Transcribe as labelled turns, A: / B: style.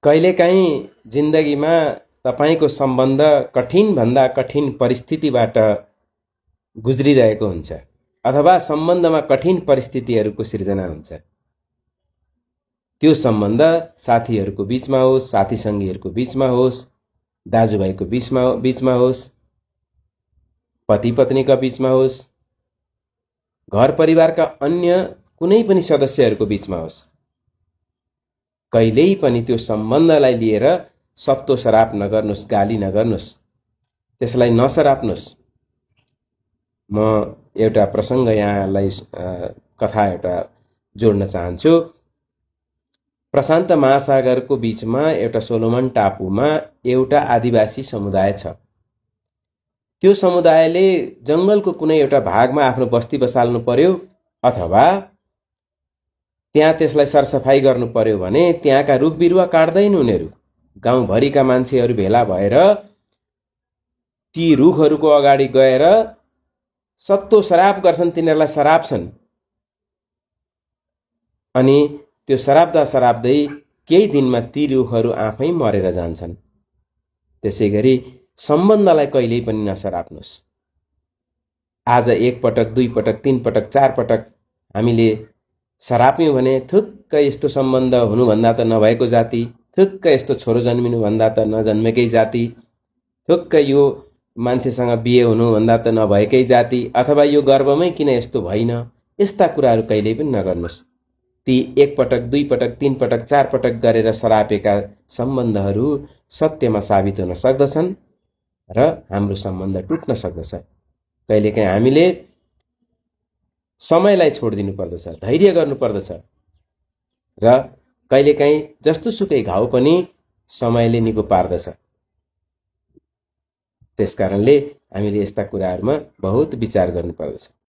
A: कहिलेकाहीँ जिन्दगीमा तपाईको सम्बन्ध कठिन भन्दा कठिन परिस्थितिबाट गुज्रिरहेको हुन्छ अथवा सम्बन्धमा कठिन परिस्थितिहरूको सिर्जना हुन्छ। त्यो सम्बन्ध साथीहरूको बीचमा होस्, साथी सङ्गीहरूको बीचमा होस्, दाजुभाइको बीचमा होस्, पति पत्नीका बीचमा होस्, घर परिवारका अन्य कुनै पनि सदस्यहरूको बीचमा होस्, कहिल्यै पनि त्यो सम्बन्धलाई लिएर सत्तो सराप नगर्नुस्, गाली नगर्नुस्, त्यसलाई नसराप्नुस्। म एउटा प्रसङ्ग यहाँलाई कथा एउटा जोड्न चाहन्छु। प्रशान्त महासागरको बीचमा एउटा सोलोमन टापुमा एउटा आदिवासी समुदाय छ। त्यो समुदायले जंगलको कुनै एउटा भागमा आफ्नो बस्ती बसाल्नु पर्यो अथवा त्यहाँ त्यसलाई सरसफाई गर्नु पर्यो भने त्यहाँका रुख बिरुवा काट्दैन उनीहरू। गाउँभरिका मान्छेहरू भेला भएर ती रुखहरूको अगाडि गएर सत्तो सराप गर्छन्, तिनीहरूलाई सराप्छन्। अनि त्यो सराप्दै केही दिनमा ती रुखहरू आफै मरेर जान्छन्। त्यसैगरी सम्बन्धलाई कहिल्यै पनि नसराप्नुस्। आज एक पटक, दुई पटक, तीन पटक, चार पटक हामीले सराप्यौं भने थुक्क यस्तो सम्बन्ध हुनुभन्दा त नभएको जाति, थुक्क यस्तो छोरो जन्मिनुभन्दा त नजन्मेकै जाति, थुक्क यो मान्छेसँग बिहे हुनुभन्दा त नभएकै जाति, अथवा यो गर्भमै किन यस्तो भइन, यस्ता कुराहरू कहिल्यै पनि नगर्नुस्। ती एक पटक, दुई पटक, तीन पटक, चार पटक गरेर सरापेका सम्बन्धहरू सत्यमा साबित हुन सक्दछन् र हाम्रो सम्बन्ध टुट्न सक्दछ। कहिलेकाहीँ हामीले समयलाई छोडिदिनु पर्दछ, धैर्य गर्नुपर्दछ र कहिलेकाहीँ जस्तोसुकै घाउ पनि समयले निको पार्दछ। त्यसकारणले हामीले यस्ता कुराहरूमा बहुत विचार गर्नुपर्दछ।